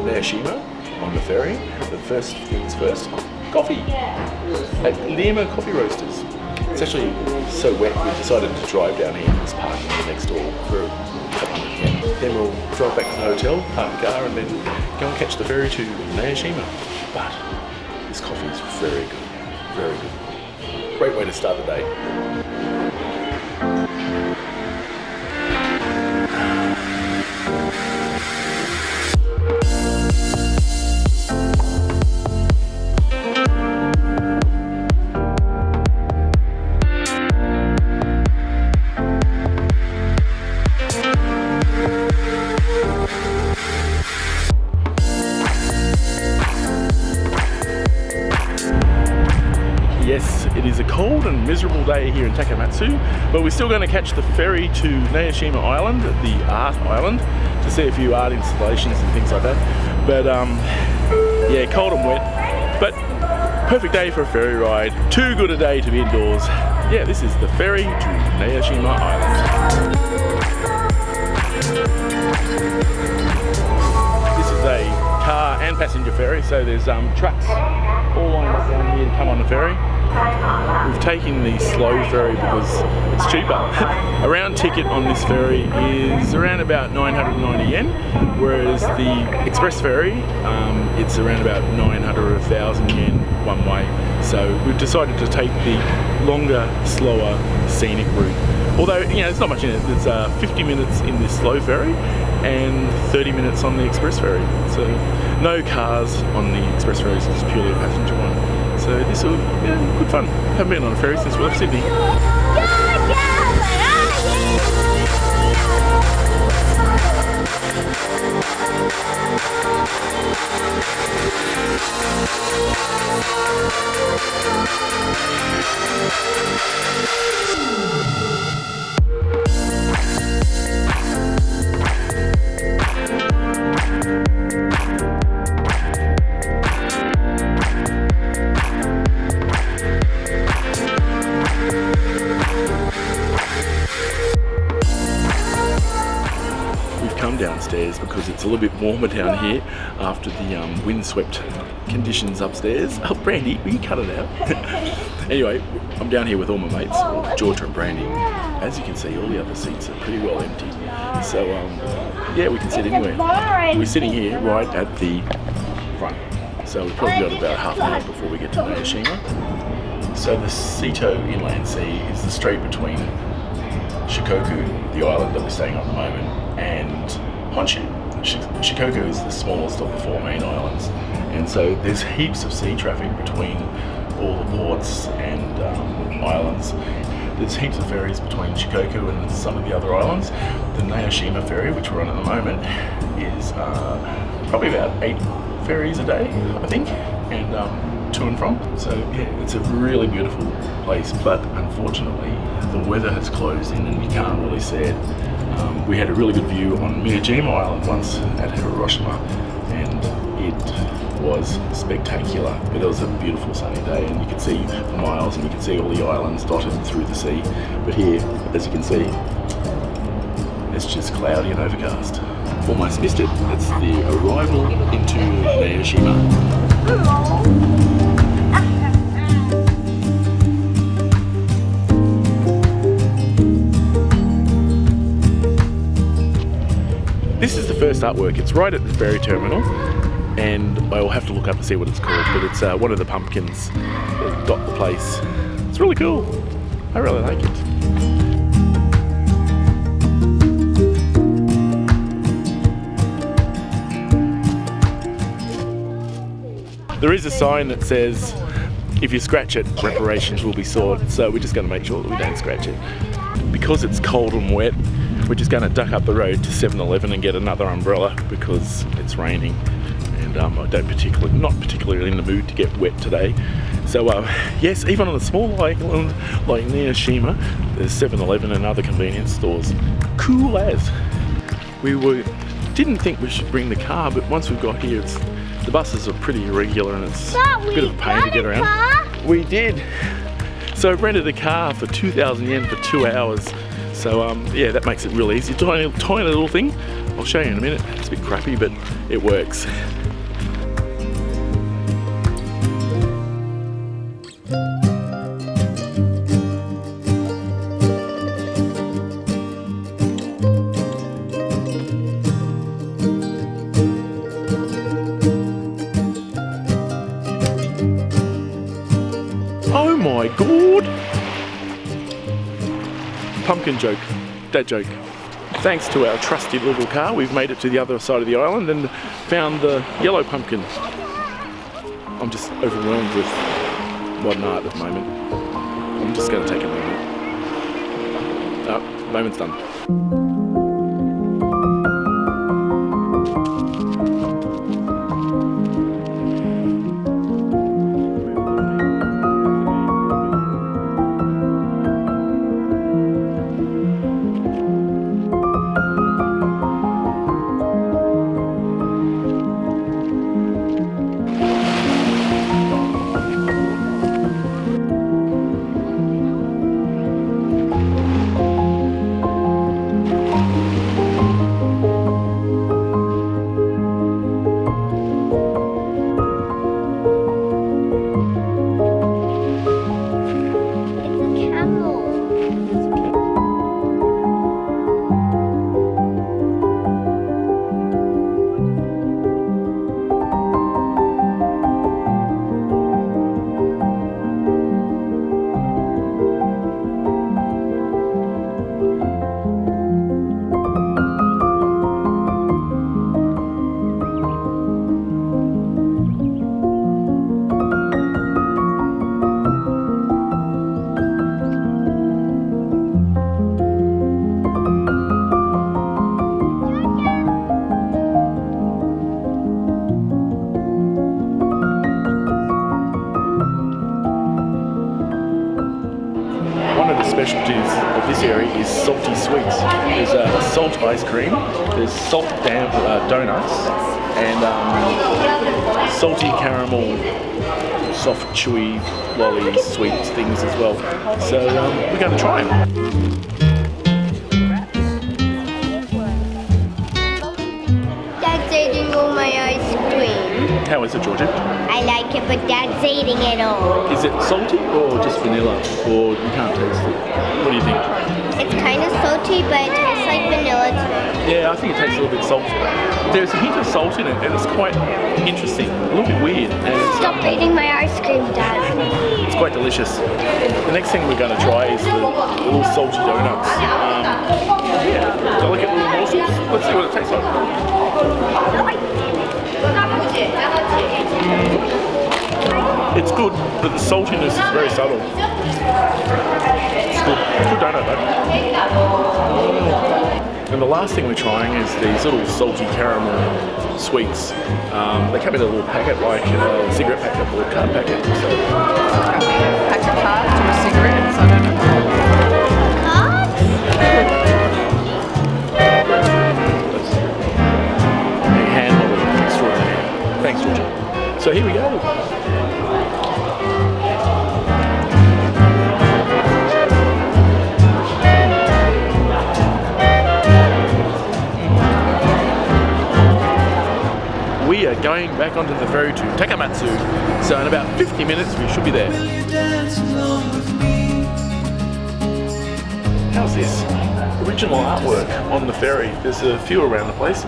Naoshima on the ferry. But first things first, coffee at Lima Coffee Roasters. It's actually so wet we decided to drive down here and just park next door for a couple of minutes. Then we'll drive back to the hotel, park the car, and then go and catch the ferry to Naoshima. But this coffee is very good, very good. Great way to start the day. Yes, it is a cold and miserable day here in Takamatsu, but we're still going to catch the ferry to Naoshima Island, the Art Island, to see a few art installations and things like that. But yeah, cold and wet, but perfect day for a ferry ride. Too good a day to be indoors. Yeah, this is the ferry to Naoshima Island. This is a car and passenger ferry, so there's trucks all lined up down here to come on the ferry. We've taken the slow ferry because it's cheaper. A round ticket on this ferry is around about 990 yen, whereas the express ferry, it's around about 900 or 1,000 yen one way. So we've decided to take the longer, slower, scenic route. Although, you know, there's not much in it. There's 50 minutes in this slow ferry and 30 minutes on the express ferry. So no cars on the express ferries, it's purely a passenger one. So this will be good fun. Haven't been on a ferry since we left Sydney. Downstairs because it's a little bit warmer down here after the windswept conditions upstairs. Oh, Brandy, will you cut it out? Anyway, I'm down here with all my mates, Georgia and Brandy. As you can see, all the other seats are pretty well empty. So, yeah, we can sit anywhere. We're sitting here right at the front. So we've probably got about half an hour before we get to Naoshima. So the Seto Inland Sea is the strait between Shikoku, the island that we're staying on at the moment, and Honshu. Shikoku is the smallest of the four main islands, and so there's heaps of sea traffic between all the ports and islands. There's heaps of ferries between Shikoku and some of the other islands. The Naoshima ferry, which we're on at the moment, is probably about 8 ferries a day, I think, and to and from. So yeah, it's a really beautiful place, but unfortunately the weather has closed in and you can't really see it. We had a really good view on Miyajima Island once at Hiroshima, and it was spectacular. It was a beautiful sunny day, and you could see for miles, and you could see all the islands dotted through the sea. But here, as you can see, it's just cloudy and overcast. Almost missed it. It's the arrival into Naoshima. This is the first artwork. It's right at the ferry terminal, and I will have to look up to see what it's called, but it's one of the pumpkins that dot the place. It's really cool. I really like it. There is a sign that says, if you scratch it, reparations will be sought, so we're just going to make sure that we don't scratch it. Because it's cold and wet, we're just going to duck up the road to 7-Eleven and get another umbrella because it's raining, and I'm not particularly in the mood to get wet today. So yes, even on a small island like Naoshima, there's 7-Eleven and other convenience stores. Cool as. Didn't think we should bring the car, but once we've got here, the buses are pretty irregular and it's a bit of a pain to get around. We did. So I rented a car for 2,000 yen for 2 hours. So yeah, that makes it real easy. Tiny little thing, I'll show you in a minute. It's a bit crappy, but it works. Oh my god! Pumpkin joke, dad joke. Thanks to our trusty little car, we've made it to the other side of the island and found the yellow pumpkin. I'm just overwhelmed with modern art at the moment. I'm just going to take a moment. Oh, moment's done. Specialties of this area is salty sweets. There's salt ice cream, there's salt donuts, and salty caramel, soft chewy lollies, sweet things as well. So we're going to try them. Dad's eating all my ice cream. How is it, Georgia? I like it, but Dad's eating it all. Is it salty or just vanilla? Or you can't taste it? What do you think? It's kind of salty, but it tastes like vanilla too. Yeah, I think it tastes a little bit salty. There's a hint of salt in it, and it's quite interesting, a little bit weird. And it's, Stop eating my ice cream, Dad. it's quite delicious. The next thing we're going to try is the little salty donuts. Yeah, delicate little morsels. Let's see what it tastes like. It's good, but the saltiness is very subtle. It's good. Good donut though. And the last thing we're trying is these little salty caramel sweets. They come in a little packet, like a cigarette packet or a card packet. So. Pack of cards or a cigarette, so I don't know. Hand modelling extraordinaire. Thanks, Georgia. So here we go. We are going back onto the ferry to Takamatsu. So in about 50 minutes we should be there. How's this? Original artwork on the ferry. There's a few around the place.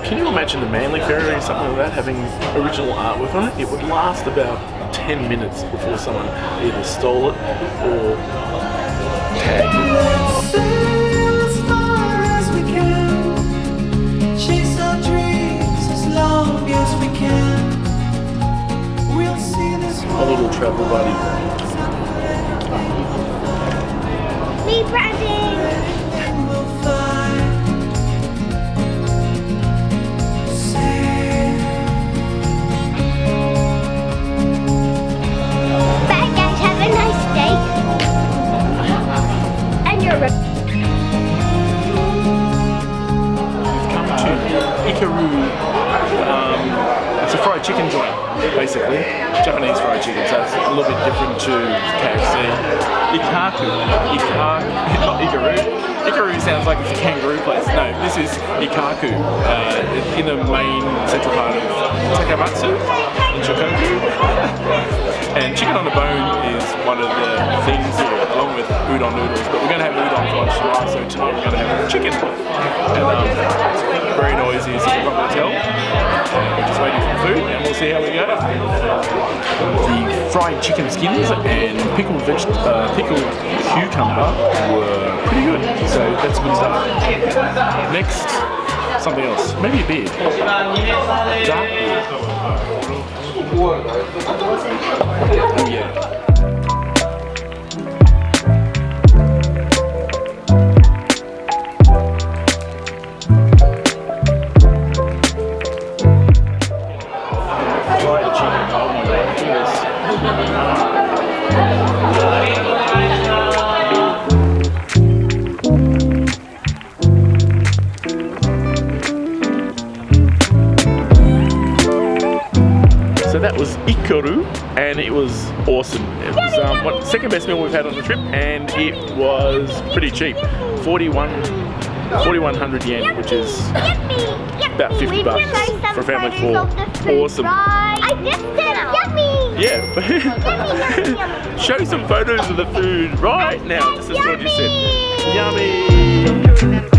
Can you imagine the Manly Ferry or something like that having original artwork on it? It would last about 10 minutes before someone either stole it or tagged it. A little travel buddy. Me, Brandon. Bye guys, have a nice day. And you're We've come to Ikkaku. It's a a fried chicken joint, basically. Japanese fried chicken, so it's a little bit different to KFC. Ikkaku. Not Ikkaru. Ikkaru sounds like it's a kangaroo place. No, this is Ikkaku. In the main central part of Takamatsu in Shikoku. And chicken on the bone is one of the things here, along with udon noodles. But we're going to have udon for lunch tomorrow, so tonight we're going to have chicken. And it's very noisy, as you can probably tell. We're just waiting for the food, and we'll see how we go. The fried chicken skins and pickled cucumber were pretty good, so that's a good start. Next, something else, maybe a beer. Dark beer. Oh yeah. So that was Ikkaku, and it was awesome. It was second best meal we've had on the trip, and it was pretty cheap. 4,100 yen, which is about 50 bucks for a family of 4. Awesome. I missed it. Yummy. Yeah. Show some photos of the food right now. This is what you said. Yummy.